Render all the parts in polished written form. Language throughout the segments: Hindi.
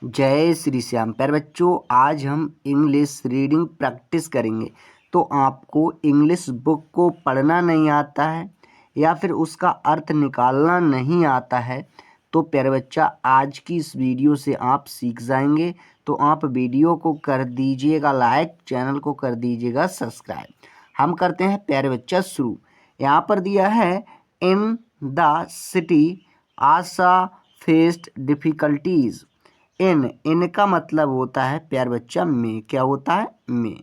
जय श्री श्याम। प्यारे बच्चों, आज हम इंग्लिश रीडिंग प्रैक्टिस करेंगे। तो आपको इंग्लिश बुक को पढ़ना नहीं आता है या फिर उसका अर्थ निकालना नहीं आता है तो प्यारे बच्चा, आज की इस वीडियो से आप सीख जाएंगे। तो आप वीडियो को कर दीजिएगा लाइक, चैनल को कर दीजिएगा सब्सक्राइब। हम करते हैं प्यारे बच्चा शुरू। यहाँ पर दिया है in the city Asha faced difficulties. इन का मतलब होता है प्यार बच्चा में। क्या होता है? में।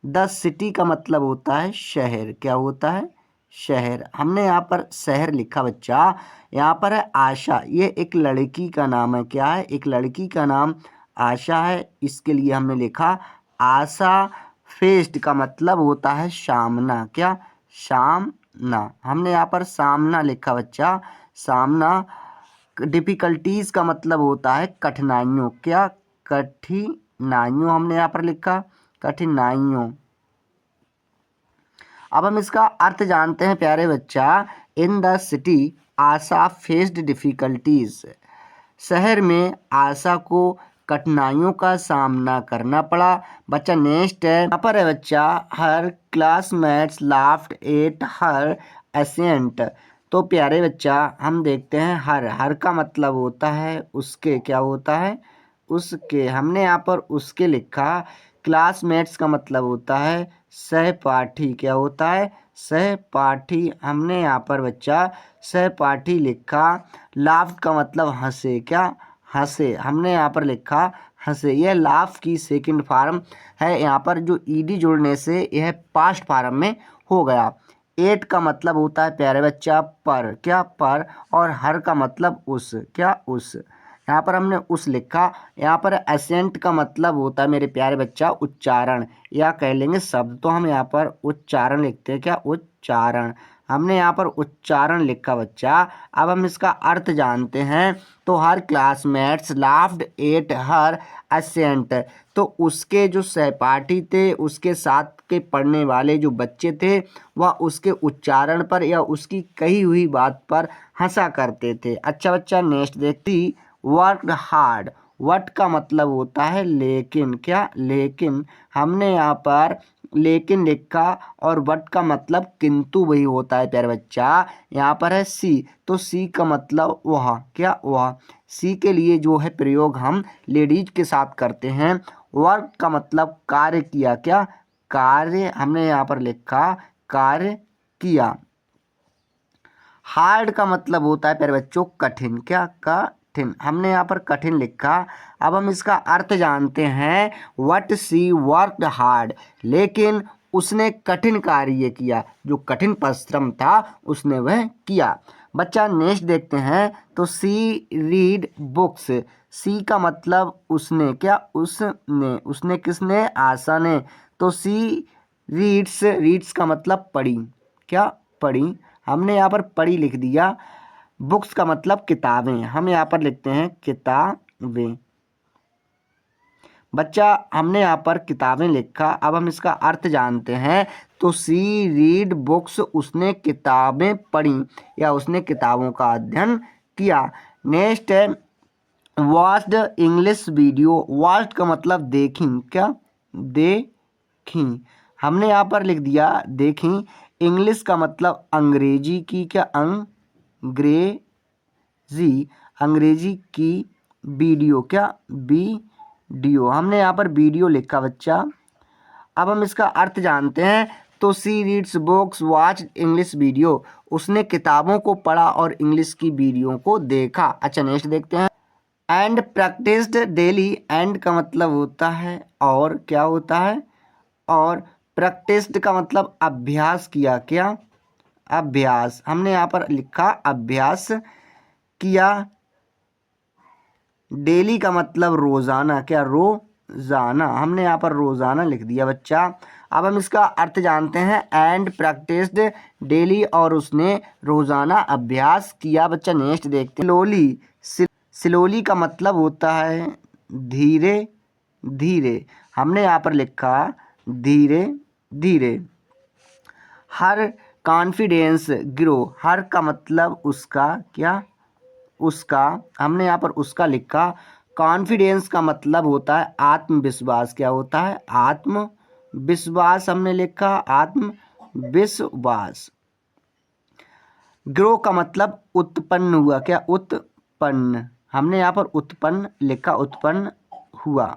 द सिटी का मतलब होता है शहर। क्या होता है? शहर। हमने यहाँ पर शहर लिखा बच्चा। यहाँ पर है आशा। ये एक लड़की का नाम है। क्या है? एक लड़की का नाम आशा है। इसके लिए हमने लिखा आशा फेस्ट का मतलब होता है सामना। क्या? सामना। हमने यहाँ पर सामना लिखा बच्चा। सामना। डिफ़िकल्टीज़ का मतलब होता है कठिनाइयों। क्या? कठिनाइयों। हमने यहाँ पर लिखा कठिनाइयों। अब हम इसका अर्थ जानते हैं प्यारे बच्चा। इन the city Asha faced difficulties. शहर में आशा को कठिनाइयों का सामना करना पड़ा। बच्चा नेक्स्ट है, यहाँ पर है बच्चा, her classmates laughed at her accent. तो प्यारे बच्चा, हम देखते हैं हर का मतलब होता है उसके। क्या होता है? उसके। हमने यहाँ पर उसके लिखा। क्लासमेट्स का मतलब होता है सहपाठी। क्या होता है? सहपाठी। हमने यहाँ पर बच्चा सहपाठी लिखा। लाफ का मतलब हंसे। क्या? हंसे। हमने यहाँ पर लिखा हंसे। यह लाफ की सेकंड फॉर्म है। यहाँ पर जो ईडी जुड़ने से यह पास्ट फॉर्म में हो गया। एट का मतलब होता है प्यारे बच्चा पर। क्या? पर। और हर का मतलब उस। क्या? उस। यहाँ पर हमने उस लिखा। यहाँ पर एसेंट का मतलब होता है मेरे प्यारे बच्चा उच्चारण, या कह लेंगे शब्द। तो हम यहाँ पर उच्चारण लिखते हैं। क्या? उच्चारण। हमने यहाँ पर उच्चारण लिखा बच्चा। अब हम इसका अर्थ जानते हैं। तो her classmates laughed at her accent. तो उसके जो सहपाठी थे, उसके साथ के पढ़ने वाले जो बच्चे थे, वह उसके उच्चारण पर या उसकी कही हुई बात पर हंसा करते थे। अच्छा बच्चा, नेक्स्ट देखती। Work hard. वट का मतलब होता है लेकिन। क्या? लेकिन। हमने यहाँ पर लेकिन लिखा और वट का मतलब किंतु वही होता है प्यारे बच्चा। यहाँ पर है सी। तो सी का मतलब वह। क्या? वह। सी के लिए जो है प्रयोग हम लेडीज के साथ करते हैं। वर्क का मतलब कार्य किया। क्या? कार्य। हमने यहाँ पर लिखा कार्य किया। हार्ड का मतलब होता है प्यारे बच्चों कठिन। क्या? कठिन। हमने यहाँ पर कठिन लिखा। अब हम इसका अर्थ जानते हैं। What she worked hard. लेकिन उसने कठिन कार्य किया। जो कठिन परिश्रम था उसने वह किया। बच्चा नेक्स्ट देखते हैं। तो सी रीड बुक्स। सी का मतलब उसने। क्या? उसने। उसने किसने? आशा ने। तो सी रीड्स का मतलब पढ़ी। क्या? पढ़ी। हमने यहाँ पर पढ़ी लिख दिया। बुक्स का मतलब किताबें। हम यहाँ पर लिखते हैं किताबें। बच्चा, हमने यहाँ पर किताबें लिखा। अब हम इसका अर्थ जानते हैं। तो सी रीड बुक्स, उसने किताबें पढ़ी या उसने किताबों का अध्ययन किया। नेक्स्ट है वॉच्ड इंग्लिश वीडियो। वॉच्ड का मतलब देखी। क्या? देखी। हमने यहाँ पर लिख दिया देखी। इंग्लिश का मतलब अंग्रेजी की। क्या? अंग्रेजी की वीडियो। क्या? वीडियो। हमने यहाँ पर वीडियो लिखा बच्चा। अब हम इसका अर्थ जानते हैं। तो she reads books watch English video. उसने किताबों को पढ़ा और इंग्लिश की वीडियो को देखा। अच्छा नेक्स्ट देखते हैं। And practised daily. एंड का मतलब होता है और। क्या होता है? और। प्रैक्टिस्ड का मतलब अभ्यास किया। क्या? अभ्यास। हमने यहाँ पर लिखा अभ्यास किया। डेली का मतलब रोजाना। क्या? रोजाना। हमने यहाँ पर रोजाना लिख दिया बच्चा। अब हम इसका अर्थ जानते हैं। एंड प्रैक्टिस्ड डेली, और उसने रोजाना अभ्यास किया। बच्चा नेक्स्ट देखते हैं। स्लोली। स्लोली का मतलब होता है धीरे धीरे। हमने यहाँ पर लिखा धीरे धीरे। हर कॉन्फिडेंस ग्रो। हर का मतलब उसका। क्या? उसका। हमने यहाँ पर उसका लिखा। कॉन्फिडेंस का मतलब होता है आत्मविश्वास। क्या होता है? आत्मविश्वास। हमने लिखा आत्मविश्वास। ग्रो का मतलब उत्पन्न हुआ। क्या? उत्पन्न। हमने यहाँ पर उत्पन्न लिखा, उत्पन्न हुआ।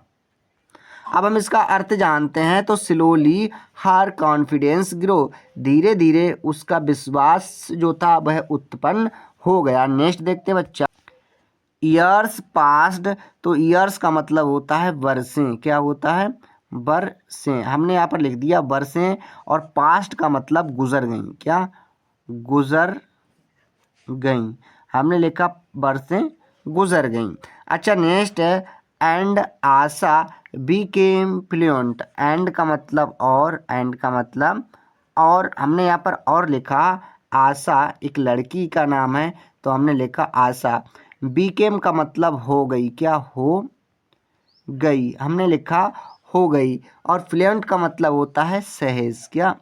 अब हम इसका अर्थ जानते हैं। तो स्लोली हर कॉन्फिडेंस ग्रो, धीरे धीरे उसका विश्वास जो था वह उत्पन्न हो गया। नेक्स्ट देखते हैं बच्चा। Years passed. तो ईयर्स का मतलब होता है वर्षें। क्या होता है? वर्षें। हमने यहाँ पर लिख दिया वर्षें। और पास्ट का मतलब गुजर गई। क्या? गुजर गई। हमने लिखा वर्षें गुजर गई। अच्छा नेक्स्ट है and Asha Beckham fluent. And का मतलब और, एंड का मतलब और। हमने यहाँ पर और लिखा आशा एक लड़की का नाम है, तो हमने लिखा आशा। बीकेम का मतलब हो गई। क्या? हो गई। हमने लिखा हो गई। और फ्लुएंट का मतलब होता है सहज। क्या?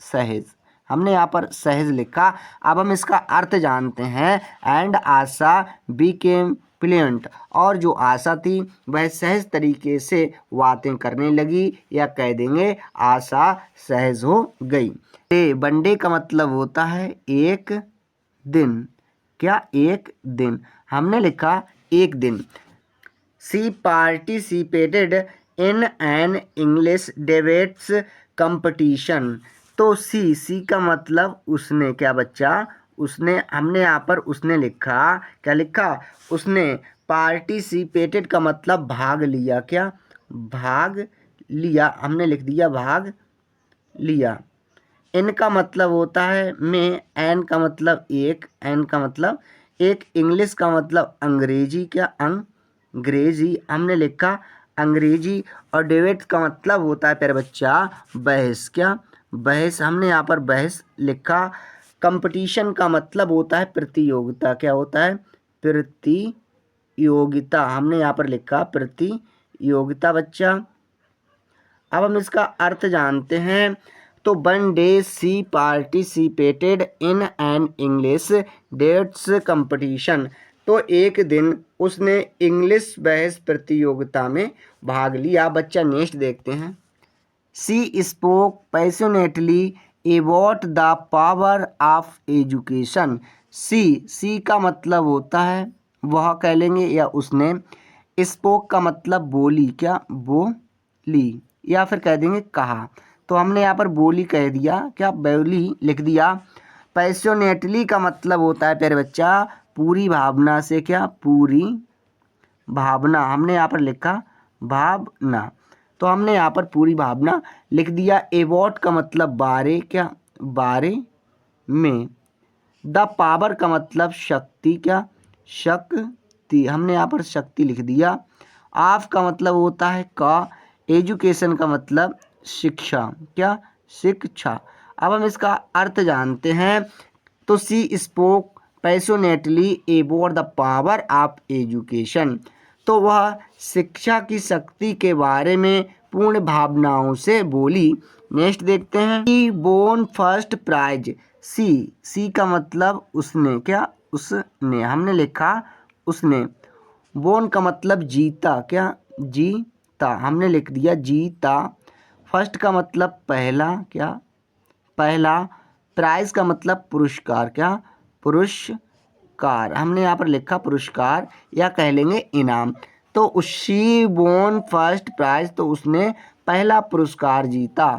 सहज। हमने यहाँ पर सहज लिखा। अब हम इसका अर्थ जानते हैं। And Asha Beckham fluent. और जो आशा थी वह सहज तरीके से बातें करने लगी, या कह देंगे आशा सहज हो गई। वनडे का मतलब होता है एक दिन। क्या? एक दिन। हमने लिखा एक दिन। She participated in an English debates competition. तो सी का मतलब उसने। क्या बच्चा? उसने। हमने यहाँ पर उसने लिखा। क्या लिखा? उसने। पार्टिसिपेटेड का मतलब भाग लिया। क्या? भाग लिया। हमने लिख दिया भाग लिया। इनका मतलब होता है में। एन का मतलब एक, एन का मतलब एक। इंग्लिश का मतलब अंग्रेजी। क्या? अंग्रेजी। हमने लिखा अंग्रेजी। और डिबेट का मतलब होता है प्यारे बच्चा बहस। क्या? बहस। हमने यहाँ पर बहस लिखा। कंपटीशन का मतलब होता है प्रतियोगिता। क्या होता है? प्रतियोगिता। हमने यहाँ पर लिखा प्रतियोगिता बच्चा। अब हम इसका अर्थ जानते हैं। तो one day she participated in an English डेट्स कंपटीशन। तो एक दिन उसने इंग्लिश बहस प्रतियोगिता में भाग लिया। बच्चा नेक्स्ट देखते हैं। She spoke passionately about the power of education. She का मतलब होता है वह, कह लेंगे, या उसने। स्पोक का मतलब बोली। क्या? बोली। या फिर कह देंगे कहा। तो हमने यहाँ पर बोली कह दिया। क्या? बोली लिख दिया। पैशनेटली का मतलब होता है प्यारे बच्चा पूरी भावना से। क्या? पूरी भावना। हमने यहाँ पर लिखा भावना। तो हमने यहाँ पर पूरी भावना लिख दिया। एवॉट का मतलब बारे। क्या? बारे में। द पावर का मतलब शक्ति। क्या? शक्ति। हमने यहाँ पर शक्ति लिख दिया। ऑफ का मतलब होता है का। एजुकेशन का मतलब शिक्षा। क्या? शिक्षा। अब हम इसका अर्थ जानते हैं। तो she spoke passionately about the power of education. तो वह शिक्षा की शक्ति के बारे में पूर्ण भावनाओं से बोली। नेक्स्ट देखते हैं। सी बोन फर्स्ट प्राइज। सी का मतलब उसने। क्या? उसने। हमने लिखा उसने। बोन का मतलब जीता। क्या? जीता। हमने लिख दिया जीता। फर्स्ट का मतलब पहला। क्या? पहला। प्राइज का मतलब पुरस्कार। क्या? पुरस्कार। हमने यहाँ पर लिखा पुरस्कार, या कह लेंगे इनाम। तो शी वोन फर्स्ट प्राइज। तो उसने पहला पुरस्कार जीता।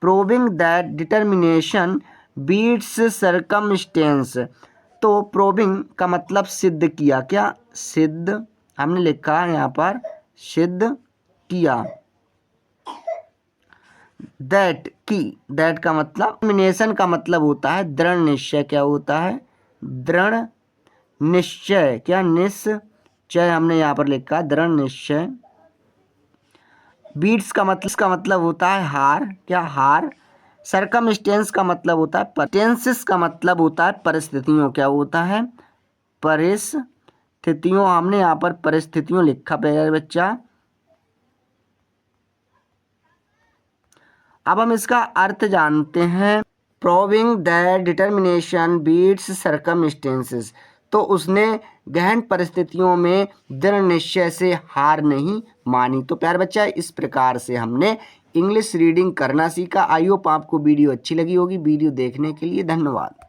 Proving that determination beats circumstances. तो प्रूविंग का मतलब सिद्ध किया। क्या? सिद्ध। हमने लिखा है यहाँ पर सिद्ध किया। दैट की। दैट का मतलब डिटर्मिनेशन का मतलब होता है दृढ़ निश्चय। क्या होता है? दृढ़ निश्चय। क्या? निश्चय। हमने यहाँ पर लिखा दृढ़ निश्चय। बीट्स का मतलब होता है हार। क्या? हार। सरकमस्टेंस का मतलब होता है टेंसेस का मतलब होता है परिस्थितियों। क्या होता है? परिस्थितियों। हमने यहाँ पर परिस्थितियों लिखा प्यारे बच्चा। अब हम इसका अर्थ जानते हैं। Proving that determination beats circumstances. तो उसने गहन परिस्थितियों में दृढ़ निश्चय से हार नहीं मानी। तो प्यारे बच्चा इस प्रकार से हमने इंग्लिश रीडिंग करना सीखा। आई होप आपको वीडियो अच्छी लगी होगी। वीडियो देखने के लिए धन्यवाद।